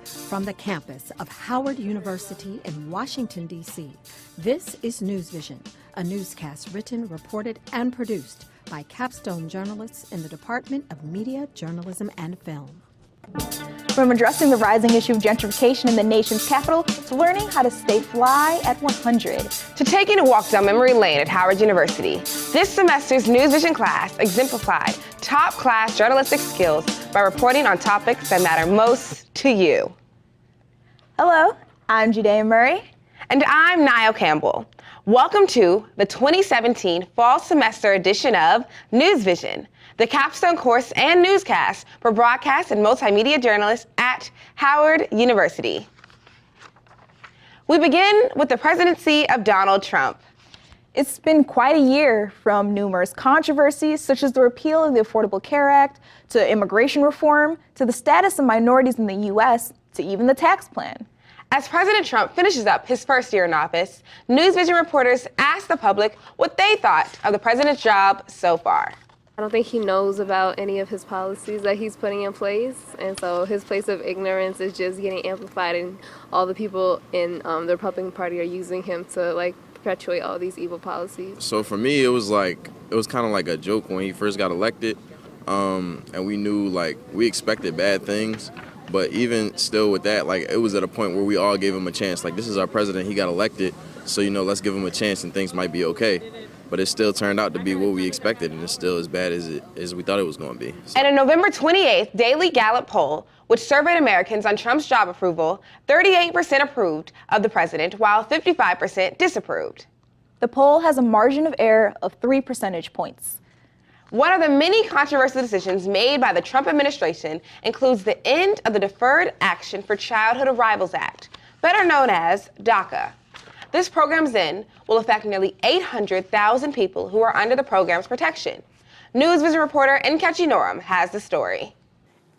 From the campus of Howard University in Washington, D.C., this is NewsVision, a newscast written, reported, and produced by Capstone journalists in the Department of Media, Journalism, and Film. From addressing the rising issue of gentrification in the nation's capital to learning how to stay fly at 100. To taking a walk down memory lane at Howard University, this semester's NewsVision class exemplified top-class journalistic skills by reporting on topics that matter most to you. Hello, I'm Judea Murray. And I'm Niall Campbell. Welcome to the 2017 Fall Semester edition of NewsVision, the capstone course and newscast for broadcast and multimedia journalists at Howard University. We begin with the presidency of Donald Trump. It's been quite a year, from numerous controversies such as the repeal of the Affordable Care Act, to immigration reform, to the status of minorities in the U.S., to even the tax plan. As President Trump finishes up his first year in office, NewsVision reporters asked the public what they thought of the president's job so far. I don't think he knows about any of his policies that he's putting in place, and so his place of ignorance is just getting amplified, and all the people in the Republican Party are using him to perpetuate all these evil policies. So for me, it was kind of like a joke when he first got elected, and we knew we expected bad things, but even still with that, it was at a point where we all gave him a chance. This is our president, he got elected, so let's give him a chance and things might be okay. But it still turned out to be what we expected, and it's still as bad as we thought it was going to be. So. And a November 28th Daily Gallup poll, which surveyed Americans on Trump's job approval, 38% approved of the president, while 55% disapproved. The poll has a margin of error of 3 percentage points. One of the many controversial decisions made by the Trump administration includes the end of the Deferred Action for Childhood Arrivals Act, better known as DACA. This program's end will affect nearly 800,000 people who are under the program's protection. NewsVision reporter Cathy has the story.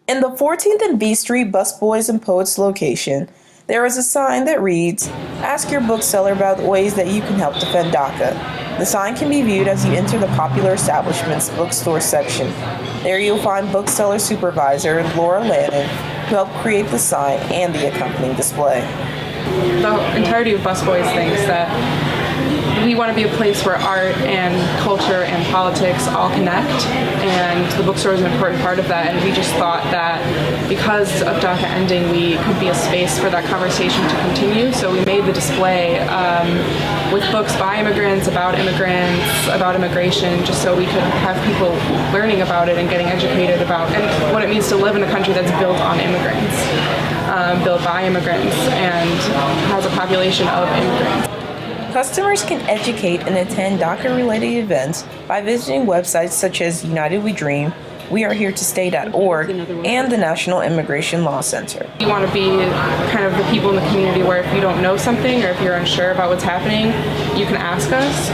In the 14th and B Street Busboys and Poets location, there is a sign that reads, "Ask your bookseller about ways that you can help defend DACA." The sign can be viewed as you enter the popular establishment's bookstore section. There you'll find bookseller supervisor Laura Lannon, who helped create the sign and the accompanying display. The entirety of Busboys thinks that we want to be a place where art and culture and politics all connect, and the bookstore is an important part of that, and we just thought that because of DACA ending, we could be a space for that conversation to continue, so we made the display with books by immigrants, about immigration, just so we could have people learning about it and getting educated about what it means to live in a country that's built on immigrants, built by immigrants, and has a population of immigrants. Customers can educate and attend DACA-related events by visiting websites such as United We Dream, weareheretostay.org, and the National Immigration Law Center. We want to be kind of the people in the community where if you don't know something or if you're unsure about what's happening, you can ask us.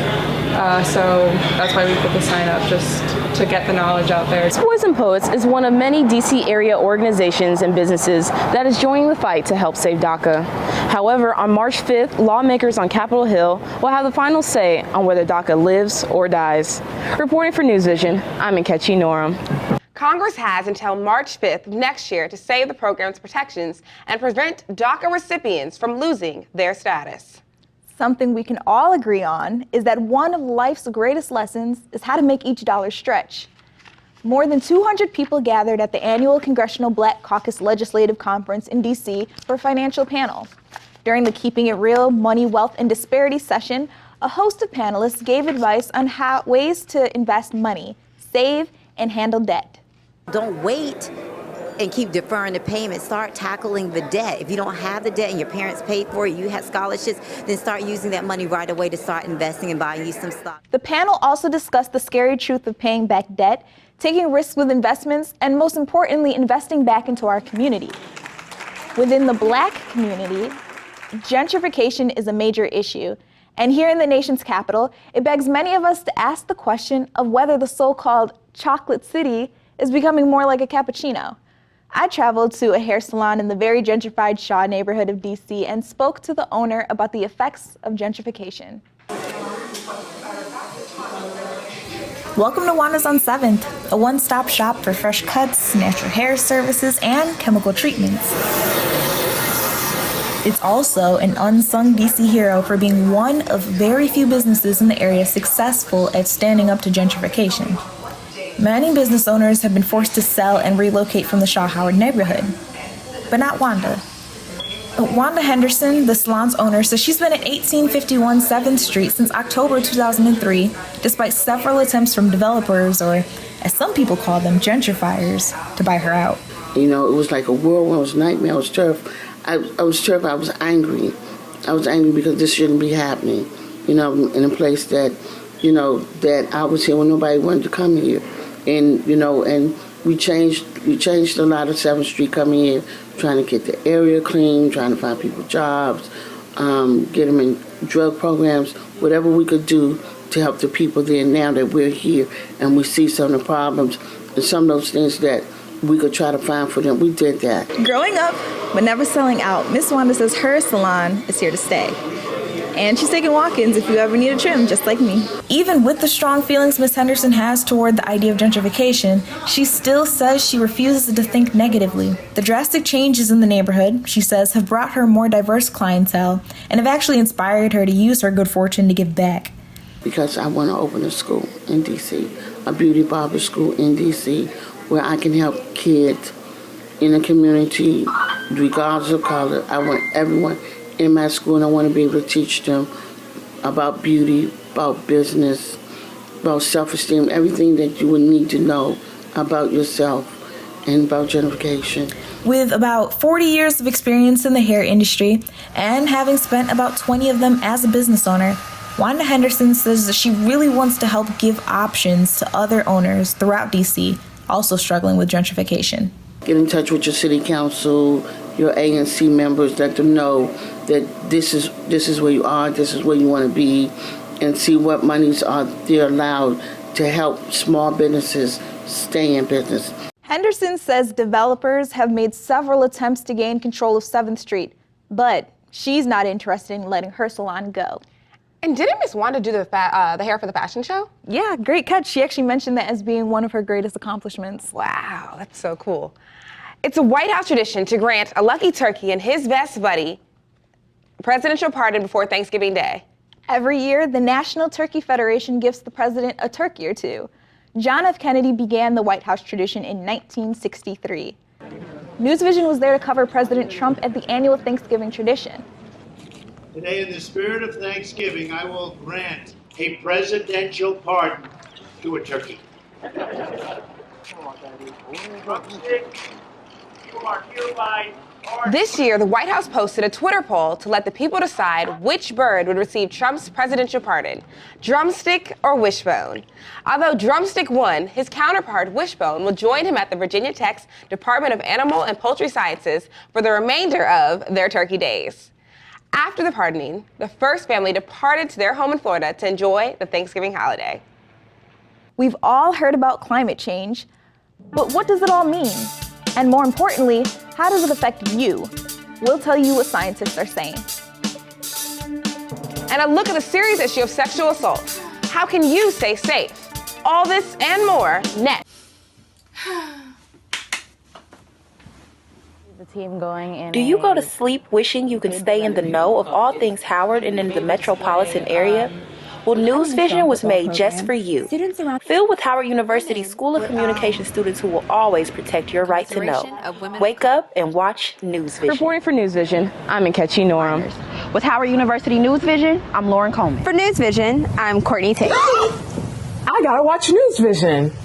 So that's why we put the sign up, just to get the knowledge out there. Busboys and Poets is one of many DC area organizations and businesses that is joining the fight to help save DACA. However, on March 5th, lawmakers on Capitol Hill will have the final say on whether DACA lives or dies. Reporting for NewsVision, I'm Cathy. Congress has until March 5th of next year to save the program's protections and prevent DACA recipients from losing their status. Something we can all agree on is that one of life's greatest lessons is how to make each dollar stretch. More than 200 people gathered at the annual Congressional Black Caucus Legislative Conference in D.C. for a financial panel. During the Keeping It Real Money, Wealth, and Disparity session, a host of panelists gave advice on ways to invest money, save, and handle debt. Don't wait and keep deferring the payment. Start tackling the debt. If you don't have the debt and your parents paid for it, you have scholarships, then start using that money right away to start investing and buying you some stock. The panel also discussed the scary truth of paying back debt, taking risks with investments, and most importantly, investing back into our community. Within the Black community, gentrification is a major issue. And here in the nation's capital, it begs many of us to ask the question of whether the so-called chocolate city is becoming more like a cappuccino. I traveled to a hair salon in the very gentrified Shaw neighborhood of DC and spoke to the owner about the effects of gentrification. Welcome to Juana's on 7th, a one-stop shop for fresh cuts, natural hair services, and chemical treatments. It's also an unsung DC hero for being one of very few businesses in the area successful at standing up to gentrification. Many business owners have been forced to sell and relocate from the Shaw Howard neighborhood, but not Wanda. Wanda Henderson, the salon's owner, says she's been at 1851 7th Street since October 2003, despite several attempts from developers, or as some people call them, gentrifiers, to buy her out. You know, it was like a whirlwind. It was a nightmare. I was terrified. I was terrified. I was angry. I was angry because this shouldn't be happening, you know, in a place that, you know, that I was here when nobody wanted to come here. And, you know, and we changed a lot of 7th Street coming here, trying to get the area clean, trying to find people jobs, get them in drug programs, whatever we could do to help the people there now that we're here and we see some of the problems and some of those things that we could try to find for them. We did that. Growing up, but never selling out, Miss Wanda says her salon is here to stay. And she's taking walk-ins if you ever need a trim, just like me. Even with the strong feelings Miss Henderson has toward the idea of gentrification, she still says she refuses to think negatively. The drastic changes in the neighborhood, she says, have brought her more diverse clientele and have actually inspired her to use her good fortune to give back. Because I want to open a school in D.C., a beauty barber school in D.C., where I can help kids in the community, regardless of color. I want everyone in my school, and I want to be able to teach them about beauty, about business, about self-esteem, everything that you would need to know about yourself and about gentrification. With about 40 years of experience in the hair industry and having spent about 20 of them as a business owner, Wanda Henderson says that she really wants to help give options to other owners throughout DC, also struggling with gentrification. Get in touch with your city council, your ANC members, let them know that this is where you are, this is where you want to be, and see what monies are there allowed to help small businesses stay in business. Henderson says developers have made several attempts to gain control of 7th Street, but she's not interested in letting her salon go. And didn't Miss Wanda do the hair for the fashion show? Yeah, great catch. She actually mentioned that as being one of her greatest accomplishments. Wow, that's so cool. It's a White House tradition to grant a lucky turkey and his best buddy a presidential pardon before Thanksgiving Day. Every year, the National Turkey Federation gives the president a turkey or two. John F. Kennedy began the White House tradition in 1963. NewsVision was there to cover President Trump at the annual Thanksgiving tradition. Today, in the spirit of Thanksgiving, I will grant a presidential pardon to a turkey. This year, the White House posted a Twitter poll to let the people decide which bird would receive Trump's presidential pardon, drumstick or wishbone. Although drumstick won, his counterpart, wishbone, will join him at the Virginia Tech's Department of Animal and Poultry Sciences for the remainder of their turkey days. After the pardoning, the first family departed to their home in Florida to enjoy the Thanksgiving holiday. We've all heard about climate change, but what does it all mean? And more importantly, how does it affect you? We'll tell you what scientists are saying. And a look at the series issue of sexual assault. How can you stay safe? All this and more next. The team going in. Do you go to sleep wishing you could stay in the know of all things Howard and in the metropolitan area? Well, NewsVision was made just for you. Filled with Howard University School of Communication students who will always protect your right to know. Wake up and watch NewsVision. Reporting for NewsVision, I'm Cathy. With Howard University NewsVision, I'm Lauren Coleman. For NewsVision, I'm Courtney Tate. I gotta watch NewsVision.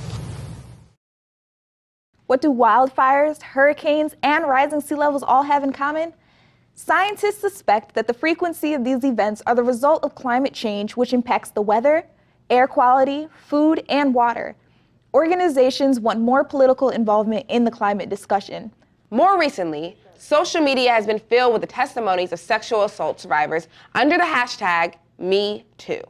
What do wildfires, hurricanes, and rising sea levels all have in common? Scientists suspect that the frequency of these events are the result of climate change, which impacts the weather, air quality, food, and water. Organizations want more political involvement in the climate discussion. More recently, social media has been filled with the testimonies of sexual assault survivors under the hashtag #MeToo.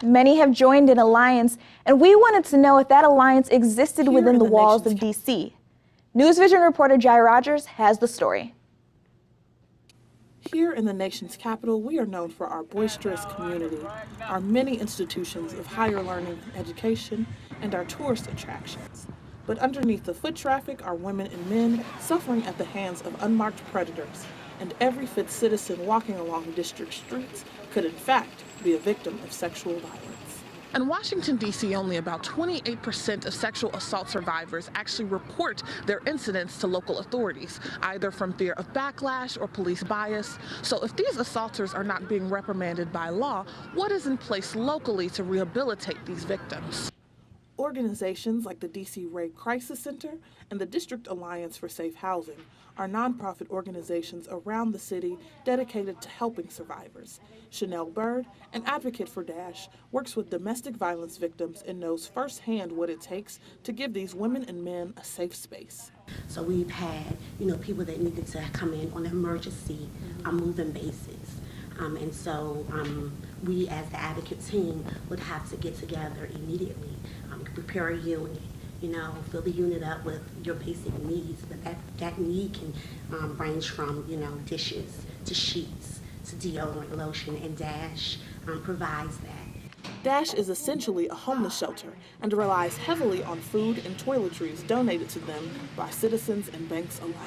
Many have joined an alliance, and we wanted to know if that alliance existed within the walls of D.C. NewsVision reporter Jai Rogers has the story. Here in the nation's capital, we are known for our boisterous community, our many institutions of higher learning and education, and our tourist attractions. But underneath the foot traffic are women and men suffering at the hands of unmarked predators, and every fifth citizen walking along district streets could in fact be a victim of sexual violence. In Washington, D.C., only about 28% of sexual assault survivors actually report their incidents to local authorities, either from fear of backlash or police bias. So if these assaulters are not being reprimanded by law, what is in place locally to rehabilitate these victims? Organizations like the D.C. Rape Crisis Center and the District Alliance for Safe Housing are nonprofit organizations around the city dedicated to helping survivors. Chanel Bird, an advocate for DASH, works with domestic violence victims and knows firsthand what it takes to give these women and men a safe space. So we've had, people that needed to come in on an emergency moving basis. And so we as the advocate team would have to get together immediately, prepare a unit, fill the unit up with your basic needs, but that need can range from, dishes to sheets to deodorant, lotion, and DASH provides that. DASH is essentially a homeless shelter and relies heavily on food and toiletries donated to them by citizens and banks alike.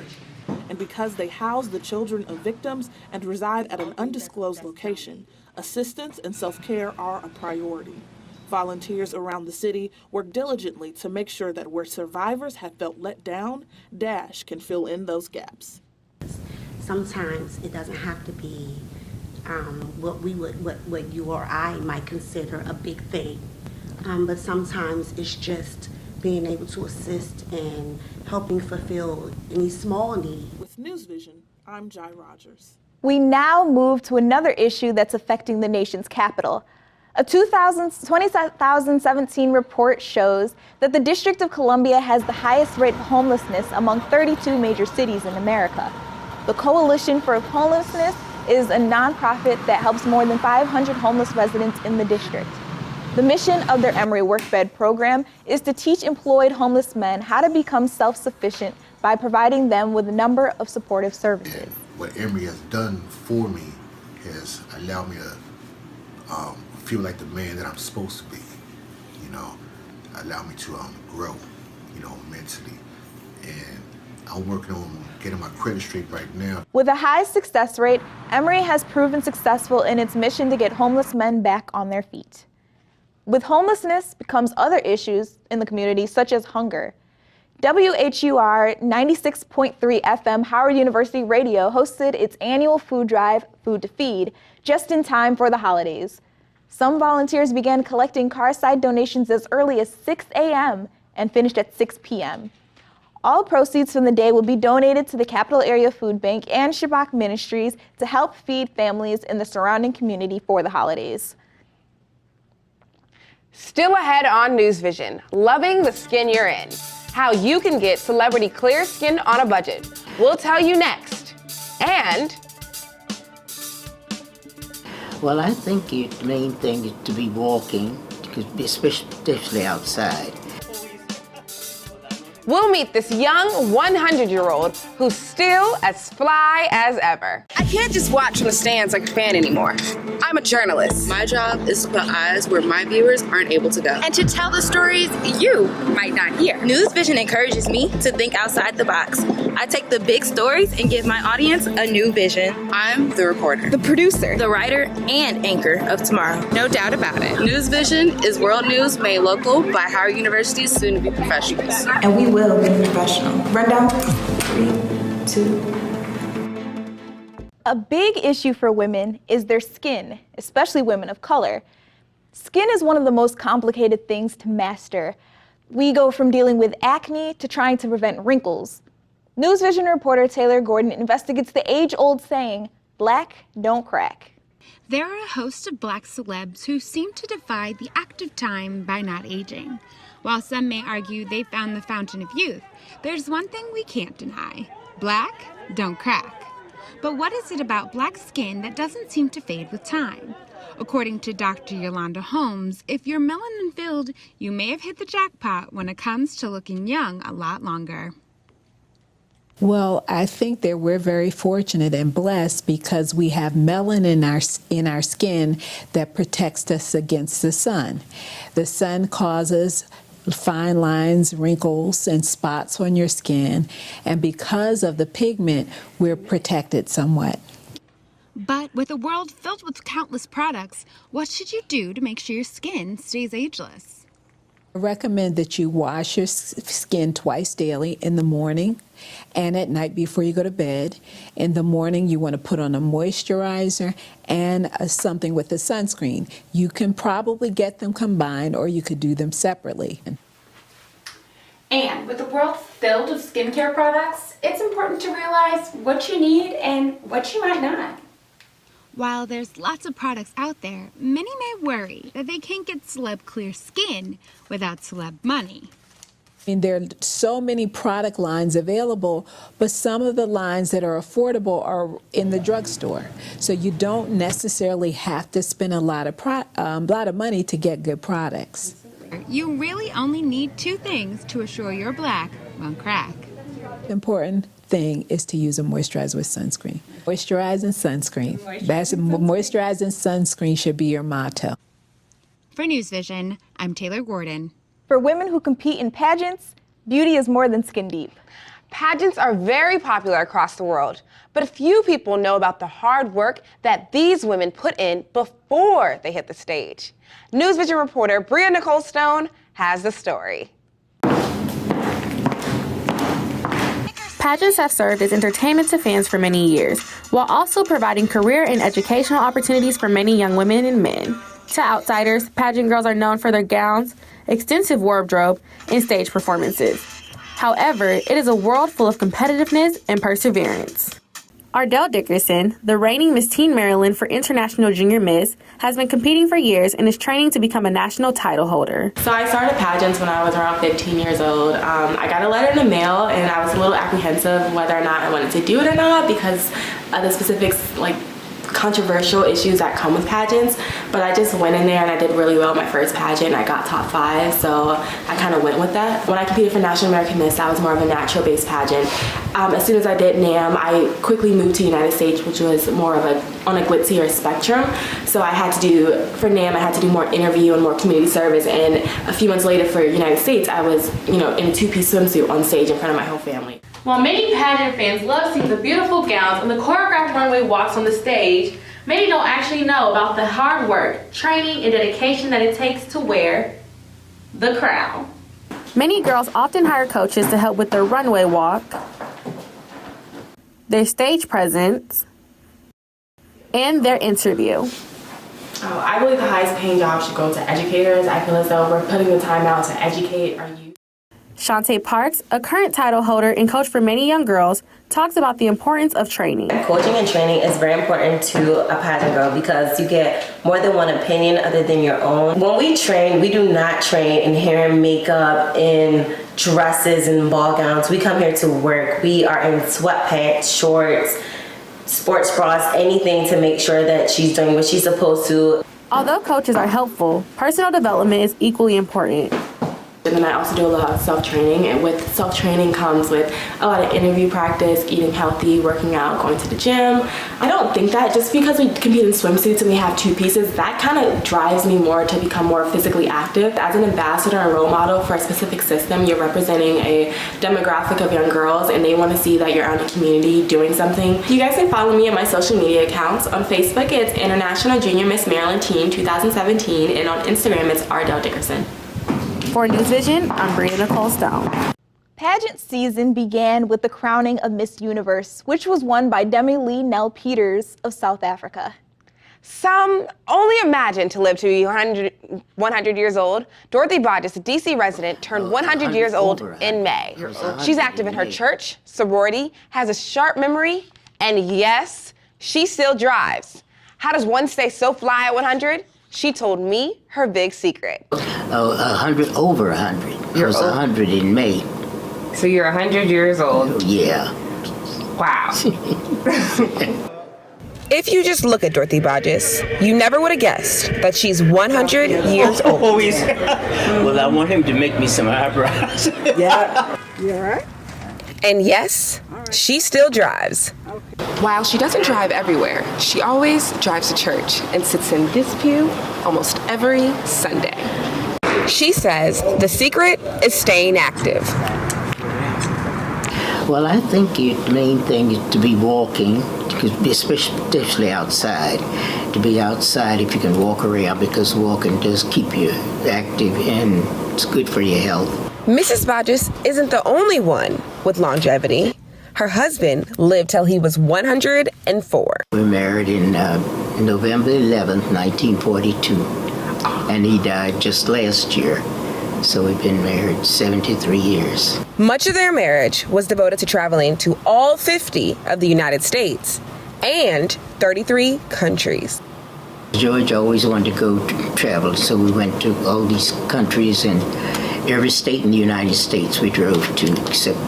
And because they house the children of victims and reside at an undisclosed location, assistance and self-care are a priority. Volunteers around the city work diligently to make sure that where survivors have felt let down, DASH can fill in those gaps. Sometimes it doesn't have to be what you or I might consider a big thing, but sometimes it's just being able to assist and helping fulfill any small need. With NewsVision, I'm Jai Rogers. We now move to another issue that's affecting the nation's capital. A 2017 report shows that the District of Columbia has the highest rate of homelessness among 32 major cities in America. The Coalition for Homelessness is a nonprofit that helps more than 500 homeless residents in the district. The mission of their Emory Workbed program is to teach employed homeless men how to become self-sufficient by providing them with a number of supportive services. And what Emory has done for me is allowed me to feel like the man that I'm supposed to be, allow me to grow, mentally. And I'm working on getting my credit straight right now. With a high success rate, Emory has proven successful in its mission to get homeless men back on their feet. With homelessness becomes other issues in the community, such as hunger. WHUR 96.3 FM Howard University Radio hosted its annual food drive, Food to Feed, just in time for the holidays. Some volunteers began collecting car-side donations as early as 6 a.m. and finished at 6 p.m. All proceeds from the day will be donated to the Capital Area Food Bank and Shabbat Ministries to help feed families in the surrounding community for the holidays. Still ahead on NewsVision, loving the skin you're in. How you can get celebrity clear skin on a budget. We'll tell you next. And well, I think the main thing is to be walking, especially outside. We'll meet this young 100-year-old who's still as fly as ever. I can't just watch from the stands like a fan anymore. I'm a journalist. My job is to put eyes where my viewers aren't able to go. And to tell the stories you might not hear. NewsVision encourages me to think outside the box. I take the big stories and give my audience a new vision. I'm the reporter, the producer, the writer, and anchor of tomorrow. No doubt about it. NewsVision is world news made local by Howard University's soon-to-be professionals. And we will be professional. Rundown. 3, 2. A big issue for women is their skin, especially women of color. Skin is one of the most complicated things to master. We go from dealing with acne to trying to prevent wrinkles. NewsVision reporter Taylor Gordon investigates the age-old saying, "Black don't crack." There are a host of black celebs who seem to defy the act of time by not aging. While some may argue they found the fountain of youth, there's one thing we can't deny. Black don't crack. But what is it about black skin that doesn't seem to fade with time? According to Dr. Yolanda Holmes, if you're melanin-filled, you may have hit the jackpot when it comes to looking young a lot longer. Well, I think that we're very fortunate and blessed because we have melanin in our skin that protects us against the sun. The sun causes fine lines, wrinkles, and spots on your skin. And because of the pigment, we're protected somewhat. But with a world filled with countless products, what should you do to make sure your skin stays ageless? I recommend that you wash your skin twice daily, in the morning and at night before you go to bed. In the morning, you want to put on a moisturizer and something with a sunscreen. You can probably get them combined, or you could do them separately. And with a world filled with skincare products, it's important to realize what you need and what you might not. While there's lots of products out there, many may worry that they can't get celeb clear skin without celeb money. There are so many product lines available, but some of the lines that are affordable are in the drugstore. So you don't necessarily have to spend a lot of money to get good products. You really only need two things to assure your black won't crack. The important thing is to use a moisturizer with sunscreen. Moisturize and sunscreen. Moisturize and sunscreen should be your motto. For NewsVision, I'm Taylor Gordon. For women who compete in pageants, beauty is more than skin deep. Pageants are very popular across the world, but few people know about the hard work that these women put in before they hit the stage. NewsVision reporter Bria Nicole Stone has the story. Pageants have served as entertainment to fans for many years, while also providing career and educational opportunities for many young women and men. To outsiders, pageant girls are known for their gowns, extensive wardrobe, and stage performances. However, it is a world full of competitiveness and perseverance. Ardell Dickerson, the reigning Miss Teen Maryland for International Junior Miss, has been competing for years and is training to become a national title holder. So I started pageants when I was around 15 years old. I got a letter in the mail and I was a little apprehensive whether or not I wanted to do it or not because of the specifics, like controversial issues that come with pageants, but I just went in there and I did really well in my first pageant. I got top 5, so I kind of went with that. When I competed for National American Miss, that was more of a natural-based pageant. As soon as I did NAM, I quickly moved to United States, which was more of on a glitzier spectrum. So I had to do, for NAM, I had to do more interview and more community service, and a few months later for United States, I was, in a 2-piece swimsuit on stage in front of my whole family. While many pageant fans love seeing the beautiful gowns and the choreographed runway walks on the stage, many don't actually know about the hard work, training, and dedication that it takes to wear the crown. Many girls often hire coaches to help with their runway walk, their stage presence, and their interview. I believe the highest paying job should go to educators. I feel as though we're putting the time out to educate our youth. Shantae Parks, a current title holder and coach for many young girls, talks about the importance of training. Coaching and training is very important to a pageant girl because you get more than one opinion other than your own. When we train, we do not train in hair and makeup, in dresses and ball gowns. We come here to work. We are in sweatpants, shorts, sports bras, anything to make sure that she's doing what she's supposed to. Although coaches are helpful, personal development is equally important. And then I also do a lot of self-training, and with self-training comes with a lot of interview practice, eating healthy, working out, going to the gym. I don't think that just because we compete in swimsuits and we have 2 pieces, that kind of drives me more to become more physically active. As an ambassador and role model for a specific system, you're representing a demographic of young girls and they want to see that you're out in the community doing something. You guys can follow me on my social media accounts. On Facebook, it's International Junior Miss Maryland Team 2017, and on Instagram, it's Ardell Dickerson. For NewsVision, I'm Bria Nicole Stone. Pageant season began with the crowning of Miss Universe, which was won by Demi Lee Nell Peters of South Africa. Some only imagine to live to be 100 years old. Dorothy Bodges, a DC resident, turned 100 years old in May. She's active in her church, sorority, has a sharp memory, and yes, she still drives. How does one stay so fly at 100? She told me her big secret. 100, over 100. I was 100 in May. So you're 100 years old? Yeah. Wow. If you just look at Dorothy Bodges, you never would have guessed that she's 100 years old. Well, I want him to make me some eyebrows. Yeah. You all right? And yes, she still drives. While she doesn't drive everywhere, she always drives to church and sits in this pew almost every Sunday. She says the secret is staying active. Well, I think the main thing is to be walking, especially outside. To be outside if you can walk around, because walking does keep you active and it's good for your health. Mrs. Bodges isn't the only one with longevity. Her husband lived till he was 104. We were married in November 11th, 1942, and he died just last year. So we've been married 73 years. Much of their marriage was devoted to traveling to all 50 of the United States and 33 countries. George always wanted to go to travel, so we went to all these countries, and every state in the United States we drove to, except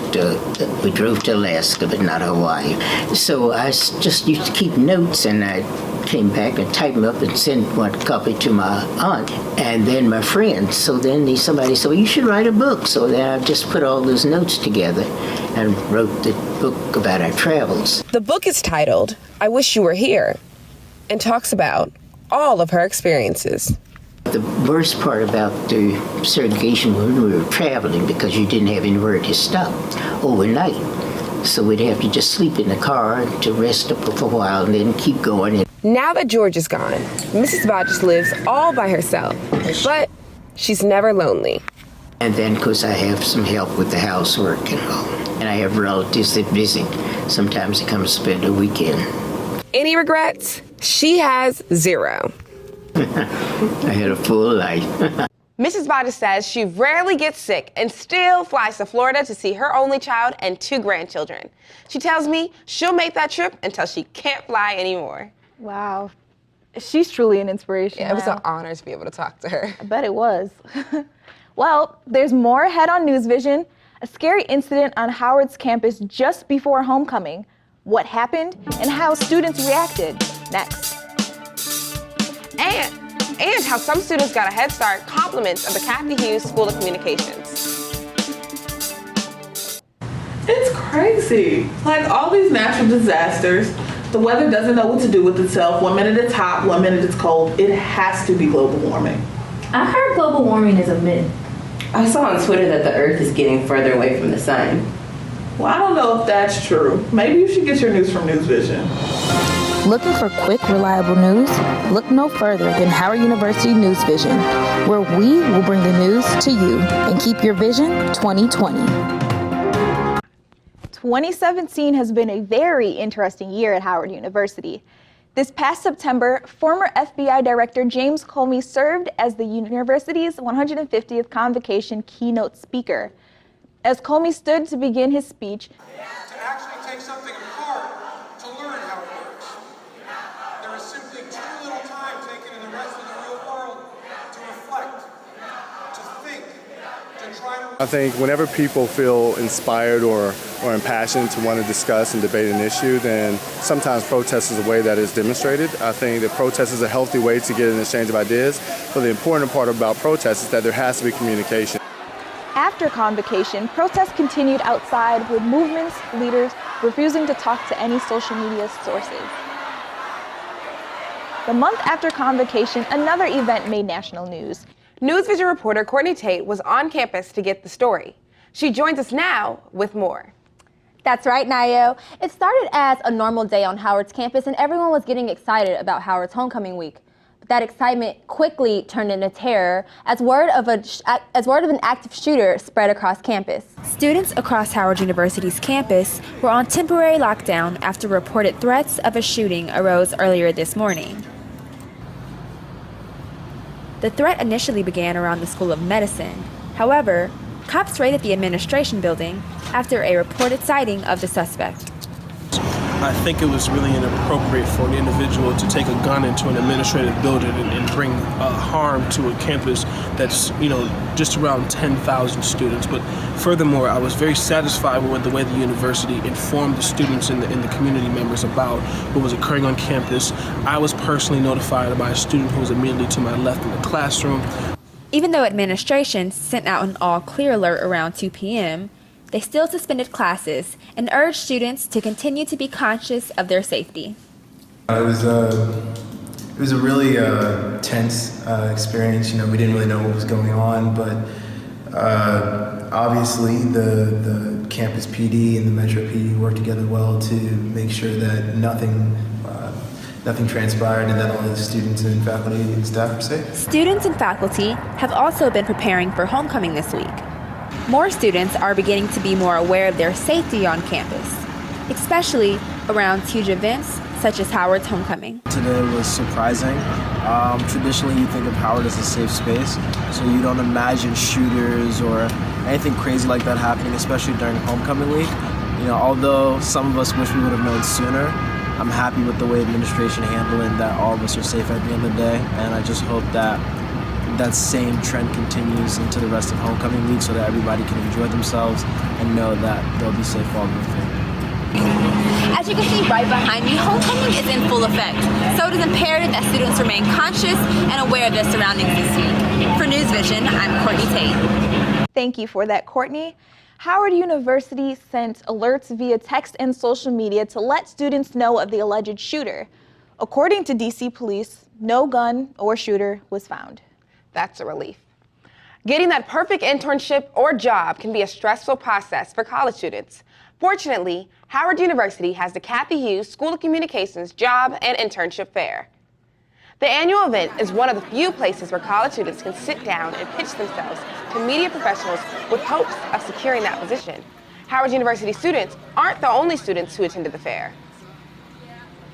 we drove to Alaska, but not Hawaii. So I just used to keep notes, and I came back and typed them up and sent one copy to my aunt and then my friends. So then somebody said, well, you should write a book. So then I just put all those notes together and wrote the book about our travels. The book is titled, I Wish You Were Here, and talks about all of her experiences. The worst part about the segregation was when we were traveling, because you didn't have anywhere to stop overnight. So we'd have to just sleep in the car to rest up for a while and then keep going. Now that George is gone, Mrs. Bodges lives all by herself, but she's never lonely. And then, of course, I have some help with the housework and all. And I have relatives that visit. Sometimes they come to spend a weekend. Any regrets? She has zero. I had a full life. Mrs. Bodges says she rarely gets sick and still flies to Florida to see her only child and 2 grandchildren. She tells me she'll make that trip until she can't fly anymore. Wow. She's truly an inspiration. Yeah, it was an honor to be able to talk to her. I bet it was. Well, there's more ahead on NewsVision. A scary incident on Howard's campus just before homecoming. What happened and how students reacted. Next. And how some students got a head start, compliments of the Cathy Hughes School of Communications. It's crazy. Like all these natural disasters, the weather doesn't know what to do with itself. 1 minute it's hot, 1 minute it's cold. It has to be global warming. I heard global warming is a myth. I saw on Twitter that the Earth is getting further away from the sun. Well, I don't know if that's true. Maybe you should get your news from NewsVision. Looking for quick, reliable news? Look no further than Howard University NewsVision, where we will bring the news to you and keep your vision 2020. 2017 has been a very interesting year at Howard University. This past September, former FBI Director James Comey served as the university's 150th convocation keynote speaker. As Comey stood to begin his speech, to actually take something apart to learn how it works. There is simply too little time taken in the rest of the real world to reflect, to think, to try to... I think whenever people feel inspired or impassioned to want to discuss and debate an issue, then sometimes protest is a way that is demonstrated. I think that protest is a healthy way to get an exchange of ideas, but the important part about protest is that there has to be communication. After convocation, protests continued outside with movements, leaders refusing to talk to any social media sources. The month after convocation, another event made national news. NewsVision reporter Courtney Tate was on campus to get the story. She joins us now with more. That's right, Nayo. It started as a normal day on Howard's campus and everyone was getting excited about Howard's homecoming week. But that excitement quickly turned into terror as word of an active shooter spread across campus. Students across Howard University's campus were on temporary lockdown after reported threats of a shooting arose earlier this morning. The threat initially began around the School of Medicine. However, cops raided the administration building after a reported sighting of the suspect. I think it was really inappropriate for an individual to take a gun into an administrative building and bring harm to a campus that's, just around 10,000 students. But furthermore, I was very satisfied with the way the university informed the students and the community members about what was occurring on campus. I was personally notified by a student who was immediately to my left in the classroom. Even though administration sent out an all-clear alert around 2 p.m., they still suspended classes and urged students to continue to be conscious of their safety. It was It was a really tense experience. You know, we didn't really know what was going on, but obviously the campus PD and the Metro PD worked together well to make sure that nothing transpired and that all the students and faculty and staff were safe. Students and faculty have also been preparing for homecoming this week. More students are beginning to be more aware of their safety on campus, especially around huge events such as Howard's homecoming. Today was surprising. Traditionally, you think of Howard as a safe space, so you don't imagine shooters or anything crazy like that happening, especially during homecoming week. You know, although some of us wish we would have known sooner, I'm happy with the way administration handled it, that all of us are safe at the end of the day, and I just hope that that same trend continues into the rest of homecoming week so that everybody can enjoy themselves and know that they'll be safe all weekend. As you can see right behind me, homecoming is in full effect, so it is imperative that students remain conscious and aware of their surroundings this week. For NewsVision, I'm Courtney Tate. Thank you for that, Courtney. Howard University sent alerts via text and social media to let students know of the alleged shooter. According to DC police, no gun or shooter was found. That's a relief. Getting that perfect internship or job can be a stressful process for college students. Fortunately, Howard University has the Cathy Hughes School of Communications Job and Internship Fair. The annual event is one of the few places where college students can sit down and pitch themselves to media professionals with hopes of securing that position. Howard University students aren't the only students who attended the fair.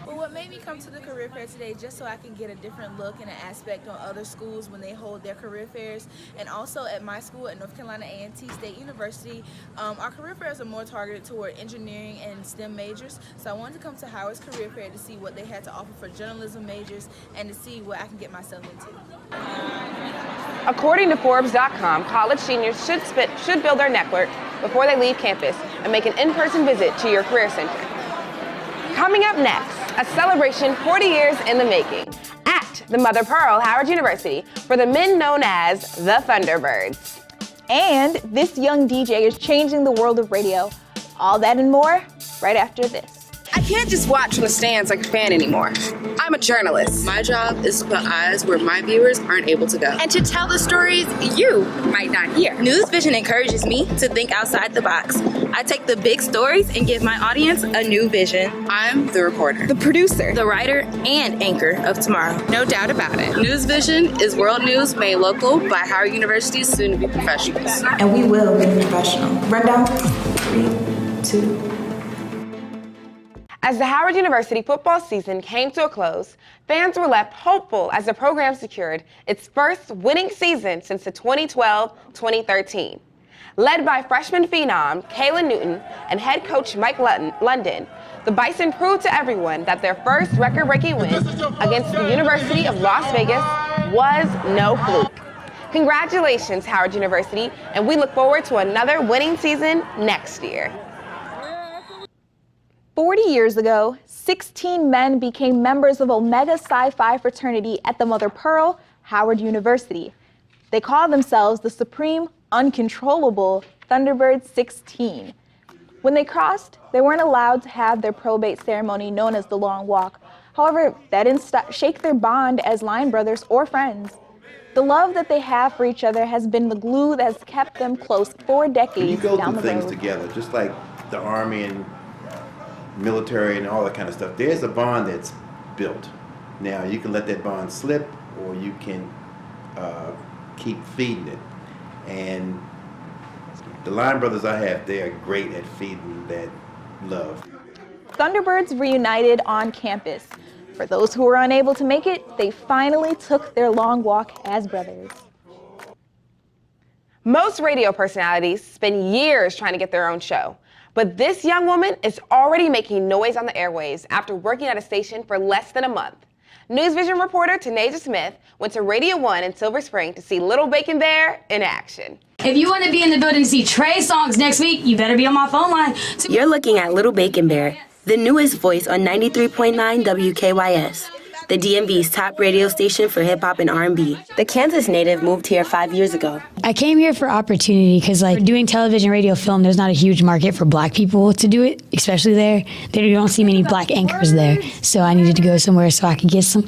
Well, what made me come to the career fair today, just so I can get a different look and an aspect on other schools when they hold their career fairs, and also at my school at North Carolina A&T State University, our career fairs are more targeted toward engineering and STEM majors. So I wanted to come to Howard's career fair to see what they had to offer for journalism majors and to see what I can get myself into. According to Forbes.com, college seniors should build their network before they leave campus and make an in-person visit to your career center. Coming up next, a celebration 40 years in the making at the Mother Pearl Howard University for the men known as the Thunderbirds. And this young DJ is changing the world of radio. All that and more right after this. I can't just watch from the stands like a fan anymore. I'm a journalist. My job is to put eyes where my viewers aren't able to go. And to tell the stories you might not hear. NewsVision encourages me to think outside the box. I take the big stories and give my audience a new vision. I'm the reporter, the producer, the writer, and anchor of tomorrow. No doubt about it. NewsVision is world news made local by Howard University's soon-to-be professionals. And we will be professional. Rundown, 3, 2. As the Howard University football season came to a close, fans were left hopeful as the program secured its first winning season since the 2012-2013. Led by freshman phenom Kaylin Newton and head coach Mike London, the Bison proved to everyone that their first record-breaking win against the University of Las Vegas was no fluke. Congratulations, Howard University, and we look forward to another winning season next year. 40 years ago, 16 men became members of Omega Psi Phi fraternity at the Mother Pearl, Howard University. They call themselves the Supreme Uncontrollable Thunderbird 16. When they crossed, they weren't allowed to have their probate ceremony known as the Long Walk. However, that didn't shake their bond as line brothers or friends. The love that they have for each other has been the glue that's kept them close 4 decades down the road. You go through things together, just like the Army and military and all that kind of stuff. There's a bond that's built. Now, you can let that bond slip, or you can keep feeding it. And the line brothers I have, they are great at feeding that love. Thunderbirds reunited on campus. For those who were unable to make it, they finally took their long walk as brothers. Most radio personalities spend years trying to get their own show. But this young woman is already making noise on the airwaves after working at a station for less than a month. NewsVision reporter Tanaja Smith went to Radio 1 in Silver Spring to see Little Bacon Bear in action. If you want to be in the building to see Trey Songz next week, you better be on my phone line. You're looking at Little Bacon Bear, the newest voice on 93.9 WKYS, the DMV's top radio station for hip-hop and R&B. The Kansas native moved here 5 years ago. I came here for opportunity because, doing television, radio, film, there's not a huge market for black people to do it, especially there. You don't see many black anchors there. So I needed to go somewhere so I could get some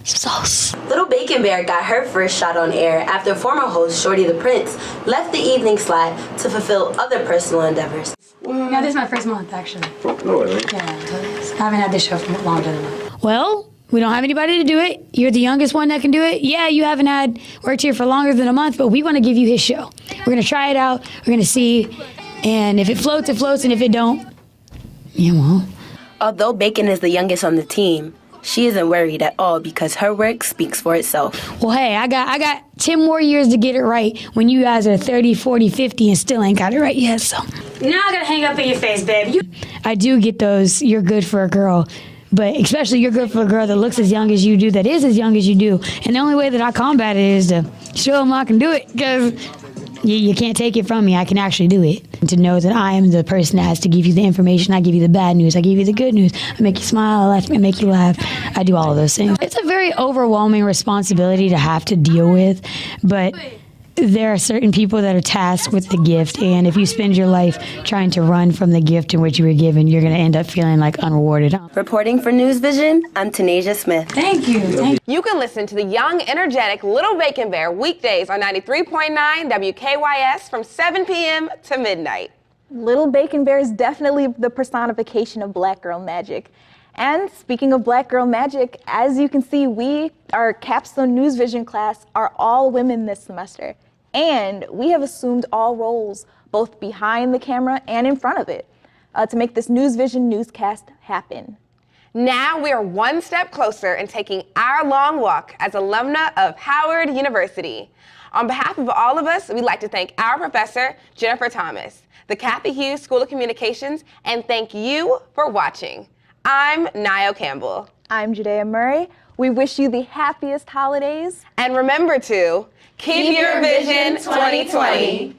Sauce. Little Bacon Bear got her first shot on air after former host Shorty the Prince left the evening slot to fulfill other personal endeavors. Yeah, this is my first month, actually. Oh, really? Yeah, I haven't had this show for longer than a month. Well, we don't have anybody to do it. You're the youngest one that can do it. Yeah, you haven't worked here for longer than a month, but we want to give you his show. We're going to try it out. We're going to see. And if it floats, it floats. And if it don't, yeah, well. Although Bacon is the youngest on the team, she isn't worried at all because her work speaks for itself. Well, hey, I got 10 more years to get it right when you guys are 30, 40, 50 and still ain't got it right yet, so. Now I gotta hang up in your face, babe. I do get those, you're good for a girl, but especially you're good for a girl that looks as young as you do, that is as young as you do. And the only way that I combat it is to show them I can do it, because you can't take it from me. I can actually do it. And to know that I am the person that has to give you the information. I give you the bad news. I give you the good news. I make you smile. I make you laugh. I do all of those things. It's a very overwhelming responsibility to have to deal with, but there are certain people that are tasked with the gift, and if you spend your life trying to run from the gift in which you were given, you're going to end up feeling like unrewarded. Reporting for NewsVision, I'm Tanasia Smith. Thank you. You can listen to the young, energetic Little Bacon Bear weekdays on 93.9 WKYS from 7 p.m. to midnight. Little Bacon Bear is definitely the personification of Black girl magic. And speaking of Black girl magic, as you can see, our Capstone NewsVision class are all women this semester. And we have assumed all roles, both behind the camera and in front of it, to make this NewsVision newscast happen. Now we are one step closer in taking our long walk as alumna of Howard University. On behalf of all of us, we'd like to thank our professor, Jennifer Thomas, the Cathy Hughes School of Communications, and thank you for watching. I'm Nio Campbell. I'm Judea Murray. We wish you the happiest holidays. And remember to keep your vision 2020.